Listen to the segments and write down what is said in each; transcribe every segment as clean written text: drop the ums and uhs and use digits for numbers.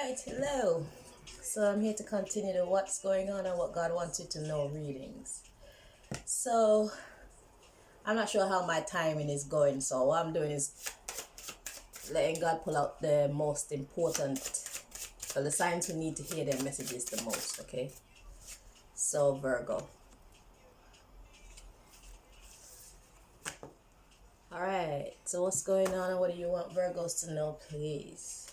Alright, hello. So I'm here to continue the what's going on and what God wants you to know readings. So I'm not sure how my timing is going, so what I'm doing is letting God pull out the most important, for the signs who need to hear their messages the most, okay? So Virgo. Alright, so what's going on and what do you want Virgos to know, please?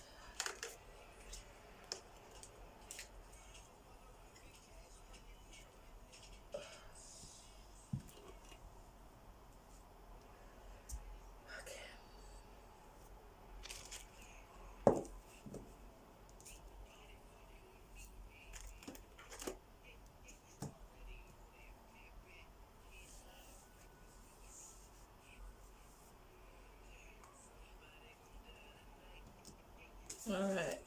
Alright.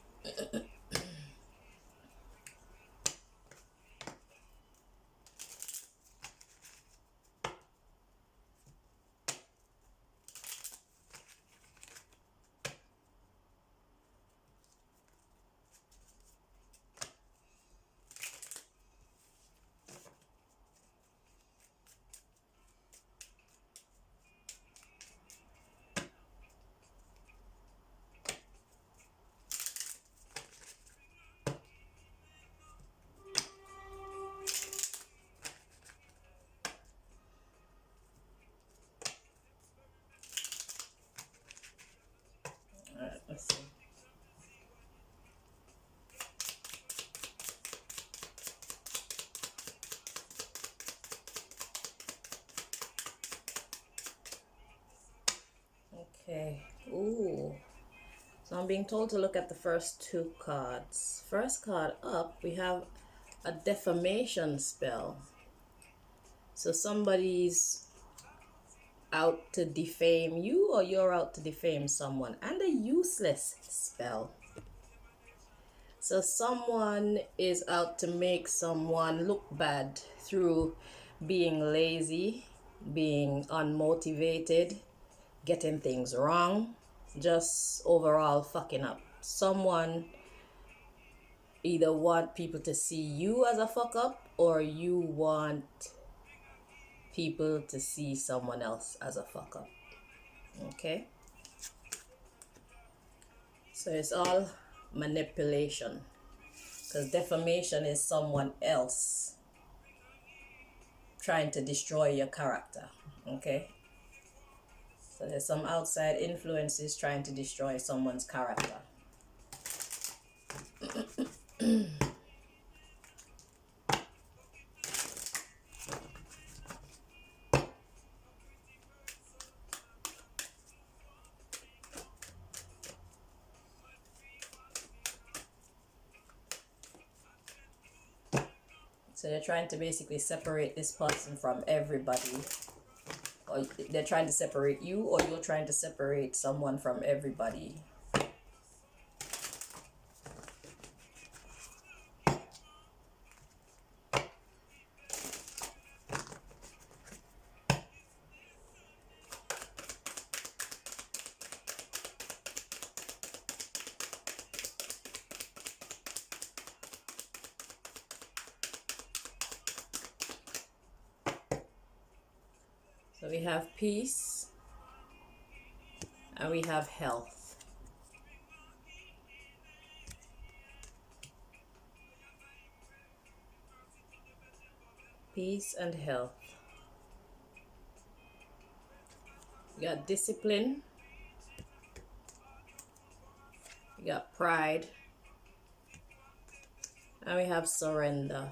Alright, let's see. Okay. Ooh. So I'm being told to look at the first two cards. First card up, we have a defamation spell. So somebody's out to defame you or you're out to defame someone. And a useless spell. So someone is out to make someone look bad through being lazy, being unmotivated, getting things wrong, just overall fucking up. Someone either want people to see you as a fuck up or you want people to see someone else as a fuck up. Okay? So it's all manipulation. Because defamation is someone else trying to destroy your character. Okay? So there's some outside influences trying to destroy someone's character. So they're trying to basically separate this person from everybody. Or they're trying to separate you, or you're trying to separate someone from everybody. So we have peace and we have health. Peace and health. We got discipline. We got pride. And we have surrender.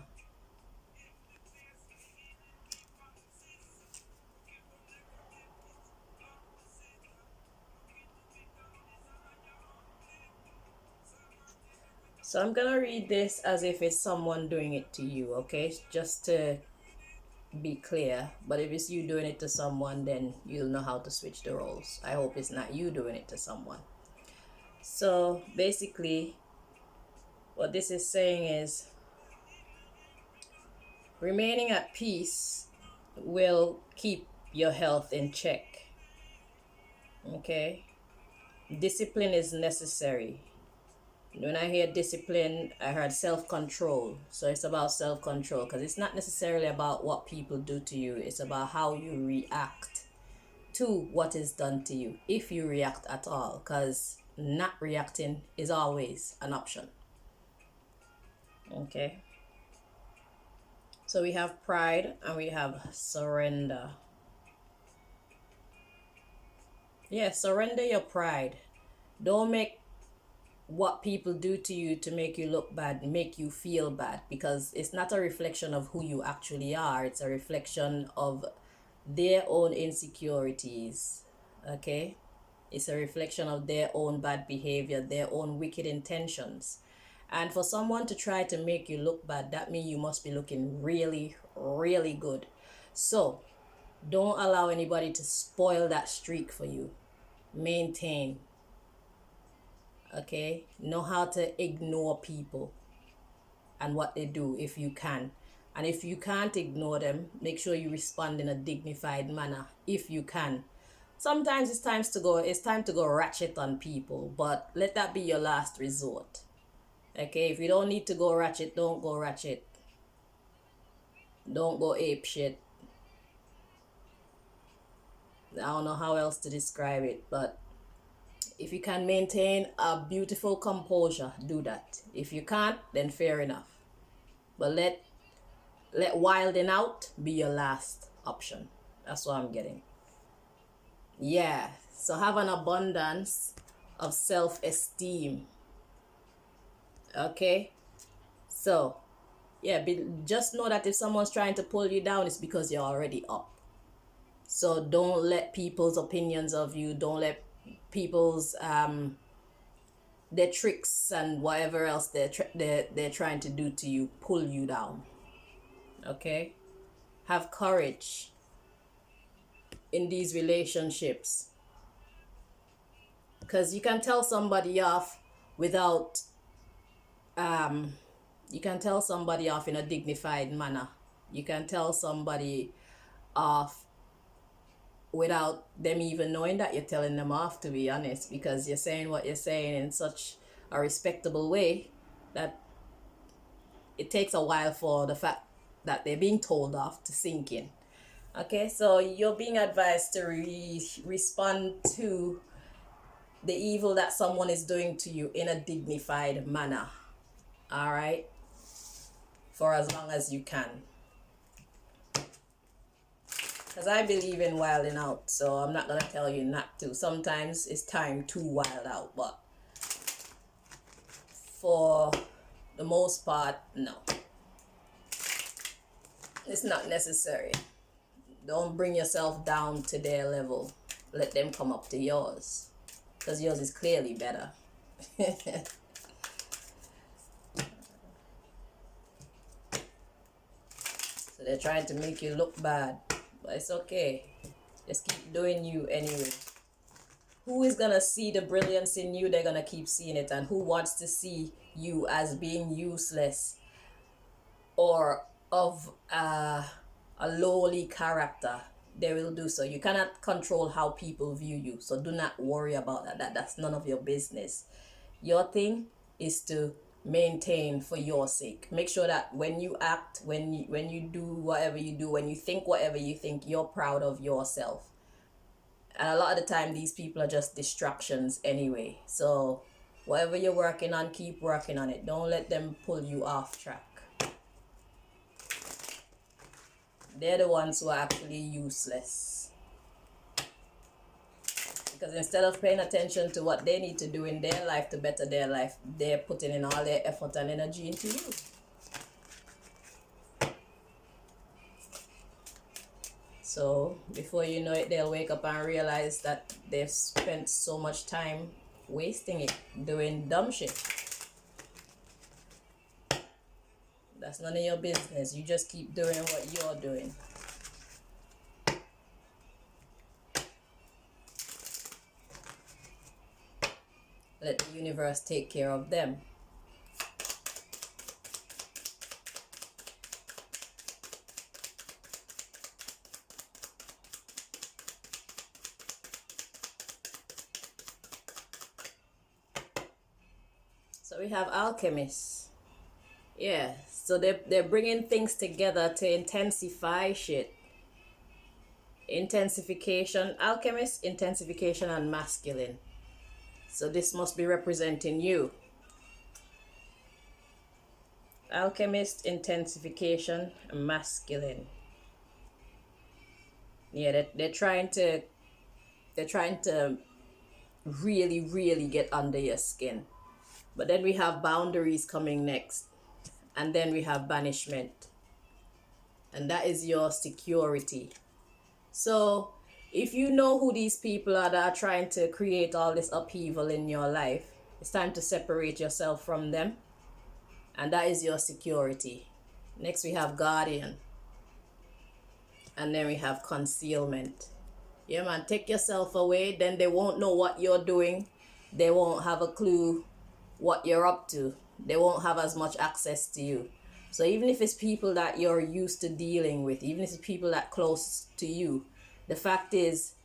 So I'm gonna read this as if it's someone doing it to you, okay? Just to be clear. But if it's you doing it to someone, then you'll know how to switch the roles. I hope it's not you doing it to someone. So basically, what this is saying is remaining at peace will keep your health in check. Okay? Discipline is necessary. When I hear discipline, I heard self-control. So it's about self-control because it's not necessarily about what people do to you. It's about how you react to what is done to you, if you react at all, because not reacting is always an option. Okay. So we have pride and we have surrender. Yeah, surrender your pride. Don't make what people do to you to make you look bad, make you feel bad, because it's not a reflection of who you actually are. It's a reflection of their own insecurities. Okay? It's a reflection of their own bad behavior, their own wicked intentions. And for someone to try to make you look bad, that means you must be looking really, really good. So don't allow anybody to spoil that streak for you. Maintain. Okay? Know how to ignore people and what they do if you can. And if you can't ignore them, make sure you respond in a dignified manner if you can. Sometimes it's time to go ratchet on people, but let that be your last resort. Okay, if you don't need to go ratchet, don't go ratchet. Don't go ape shit. I don't know how else to describe it, but if you can maintain a beautiful composure, do that. If you can't, then fair enough. But let wilding out be your last option. That's what I'm getting. Yeah. So have an abundance of self-esteem. Okay? So, yeah, just know that if someone's trying to pull you down, it's because you're already up. So don't let people's opinions of you, don't let people's their tricks and whatever else they're trying to do to you pull you down. Okay? Have courage in these relationships, because you can tell somebody off without you can tell somebody off in a dignified manner. You can tell somebody off without them even knowing that you're telling them off, to be honest, because you're saying what you're saying in such a respectable way that it takes a while for the fact that they're being told off to sink in. Okay, so you're being advised to respond to the evil that someone is doing to you in a dignified manner. All right, for as long as you can. Because I believe in wilding out, so I'm not going to tell you not to. Sometimes it's time to wild out, but for the most part, no. It's not necessary. Don't bring yourself down to their level. Let them come up to yours, because yours is clearly better. So they're trying to make you look bad, but it's okay. Just keep doing you anyway. Who is gonna see the brilliance in you? They're gonna keep seeing it. And who wants to see you as being useless or of a lowly character? They will do so. You cannot control how people view you, so do not worry about that's none of your business. Your thing is to maintain for your sake. Make sure that when you act, when you do whatever you do, when you think whatever you think, you're proud of yourself. And a lot of the time, these people are just distractions anyway. So whatever you're working on, keep working on it. Don't let them pull you off track. They're the ones who are actually useless. Because instead of paying attention to what they need to do in their life to better their life, they're putting in all their effort and energy into you. So before you know it, they'll wake up and realize that they've spent so much time wasting it doing dumb shit. That's none of your business. You just keep doing what you're doing. Let the universe take care of them. So we have alchemists. Yeah. So they're bringing things together to intensify shit. Intensification, alchemist, intensification, and masculine. So this must be representing you. Alchemist, intensification, and masculine. Yeah, they're trying to really, really get under your skin. But then we have boundaries coming next. And then we have banishment. And that is your security. So if you know who these people are that are trying to create all this upheaval in your life, it's time to separate yourself from them. And that is your security. Next we have guardian. And then we have concealment. Yeah, man, take yourself away, then they won't know what you're doing. They won't have a clue what you're up to. They won't have as much access to you. So even if it's people that you're used to dealing with, even if it's people that close to you, the fact is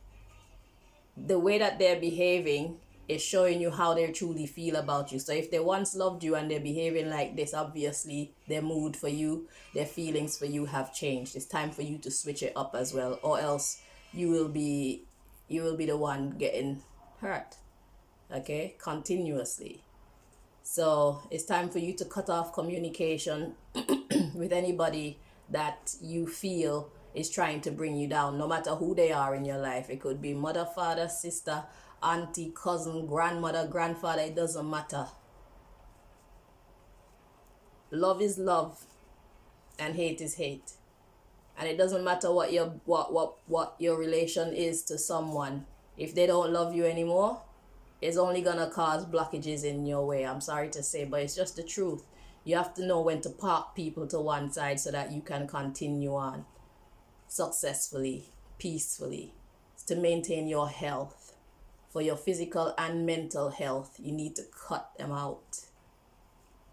the way that they're behaving is showing you how they truly feel about you. So if they once loved you and they're behaving like this, obviously their mood for you, their feelings for you have changed. It's time for you to switch it up as well, or else you will be the one getting hurt, okay, continuously. So it's time for you to cut off communication with anybody that you feel is trying to bring you down, no matter who they are in your life. It could be mother, father, sister, auntie, cousin, grandmother, grandfather. It doesn't matter. Love is love and hate is hate. And it doesn't matter what your relation is to someone. If they don't love you anymore, it's only gonna cause blockages in your way. I'm sorry to say, but it's just the truth. You have to know when to park people to one side so that you can continue on successfully, peacefully, to maintain your health. For your physical and mental health, you need to cut them out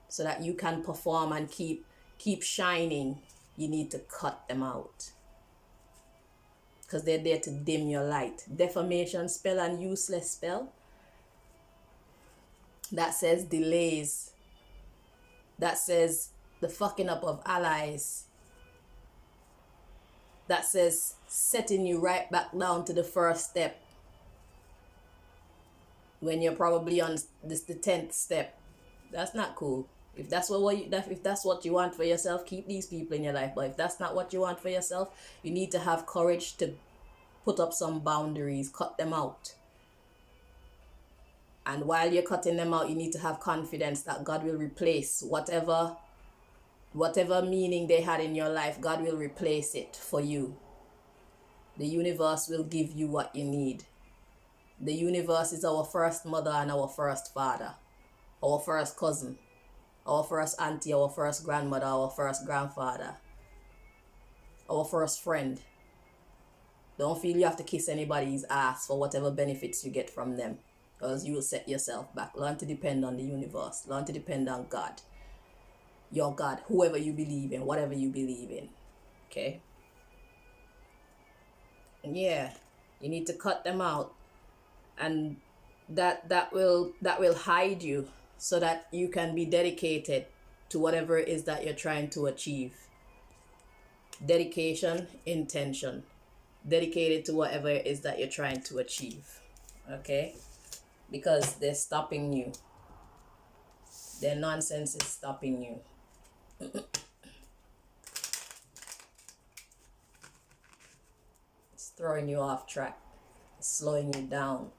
so that you can perform and keep shining. You need to cut them out because they're there to dim your light. Defamation spell and useless spell. That says delays. That says the fucking up of allies. That says setting you right back down to the first step when you're probably on the 10th step. That's not cool. If that's what you want for yourself, keep these people in your life. But if that's not what you want for yourself, you need to have courage to put up some boundaries, cut them out. And while you're cutting them out, you need to have confidence that God will replace whatever meaning they had in your life. God will replace it for you. The universe will give you what you need. The universe is our first mother and our first father, our first cousin, our first auntie, our first grandmother, our first grandfather, our first friend. Don't feel you have to kiss anybody's ass for whatever benefits you get from them, because you will set yourself back. Learn to depend on the universe. Learn to depend on God. Your God, whoever you believe in, whatever you believe in. Okay? Yeah. You need to cut them out. And that will hide you so that you can be dedicated to whatever it is that you're trying to achieve. Dedication, intention. Dedicated to whatever it is that you're trying to achieve. Okay? Because they're stopping you. Their nonsense is stopping you. It's throwing you off track. It's slowing you down.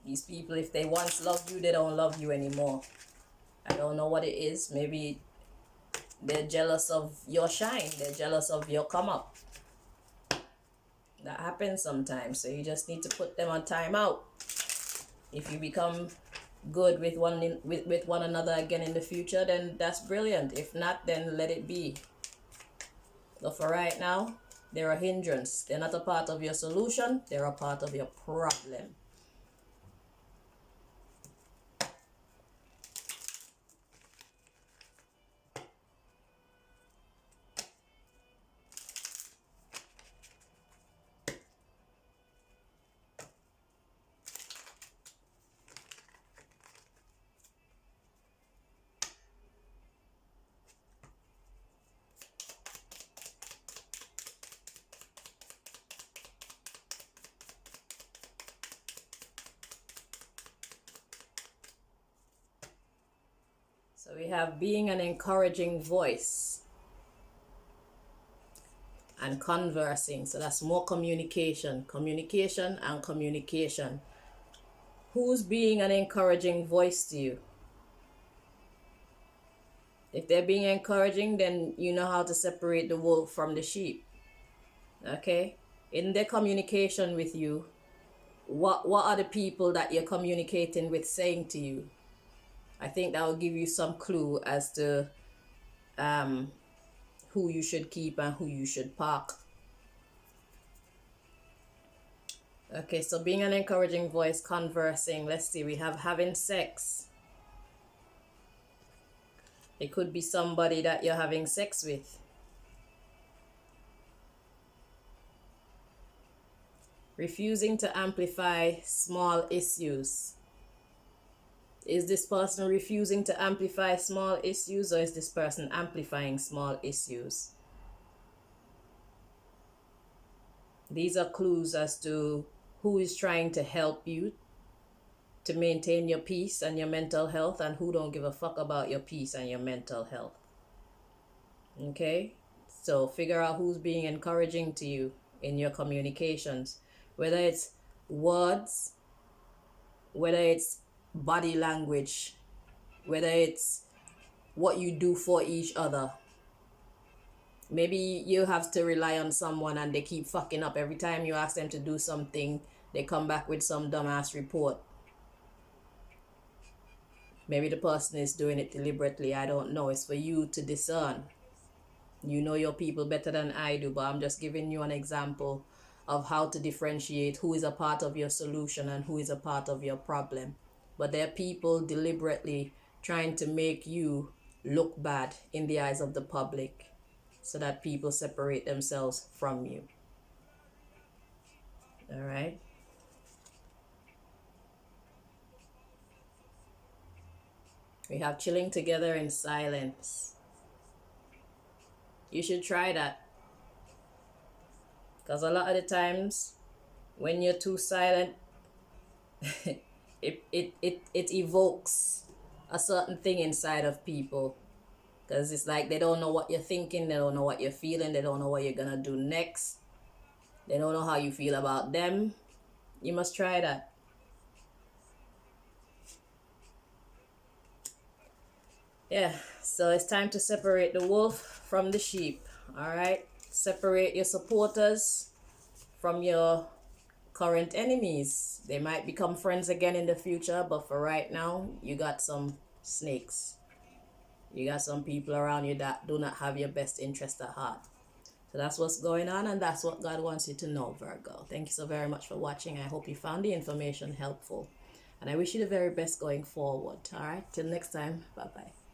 These people, if they once loved you, they don't love you anymore. I don't know what it is. Maybe they're jealous of your shine. They're jealous of your come up. That happens sometimes. So you just need to put them on timeout. If you become good with one another again in the future, then that's brilliant. If not, then let it be. But for right now, they're a hindrance. They're not a part of your solution. They're a part of your problem. So we have being an encouraging voice and conversing. So that's more communication, communication and communication. Who's being an encouraging voice to you? If they're being encouraging, then you know how to separate the wolf from the sheep. Okay? In their communication with you, what are the people that you're communicating with saying to you? I think that will give you some clue as to who you should keep and who you should park. Okay, so being an encouraging voice, conversing. Let's see, we have having sex. It could be somebody that you're having sex with. Refusing to amplify small issues. Is this person refusing to amplify small issues, or is this person amplifying small issues? These are clues as to who is trying to help you to maintain your peace and your mental health, and who don't give a fuck about your peace and your mental health. Okay? So figure out who's being encouraging to you in your communications, whether it's words, whether it's body language, whether it's what you do for each other. Maybe you have to rely on someone and they keep fucking up. Every time you ask them to do something, they come back with some dumbass report. Maybe the person is doing it deliberately. I don't know. It's for you to discern. You know your people better than I do, but I'm just giving you an example of how to differentiate who is a part of your solution and who is a part of your problem. But there are people deliberately trying to make you look bad in the eyes of the public so that people separate themselves from you. All right? We have chilling together in silence. You should try that. Because a lot of the times, when you're too silent, it evokes a certain thing inside of people. Because it's like they don't know what you're thinking, they don't know what you're feeling, they don't know what you're going to do next. They don't know how you feel about them. You must try that. Yeah, so it's time to separate the wolf from the sheep. All right? Separate your supporters from your current enemies. They might become friends again in the future, but for right now, you got some snakes. You got some people around you that do not have your best interest at heart. So that's what's going on, and that's what God wants you to know, Virgo. Thank you so very much for watching. I hope you found the information helpful. And I wish you the very best going forward. All right, till next time. Bye-bye.